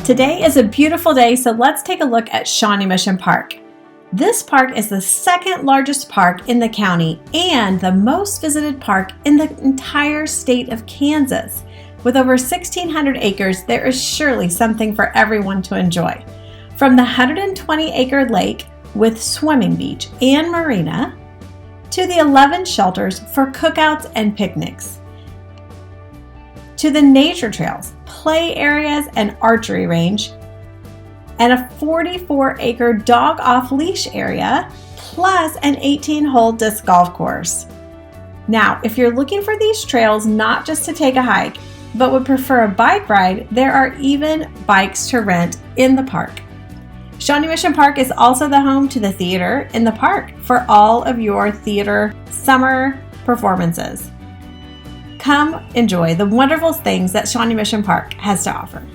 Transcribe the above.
Today is a beautiful day, so let's take a look at Shawnee Mission Park. This park is the second largest park in the county and the most visited park in the entire state of Kansas. With over 1,600 acres, there is surely something for everyone to enjoy. From the 120-acre lake with swimming beach and marina, to the 11 shelters for cookouts and picnics, to the nature trails, play areas, and archery range, and a 44-acre dog off-leash area, plus an 18-hole disc golf course. Now, if you're looking for these trails not just to take a hike, but would prefer a bike ride, there are even bikes to rent in the park. Shawnee Mission Park is also the home to the theater in the park for all of your theater summer performances. Come enjoy the wonderful things that Shawnee Mission Park has to offer.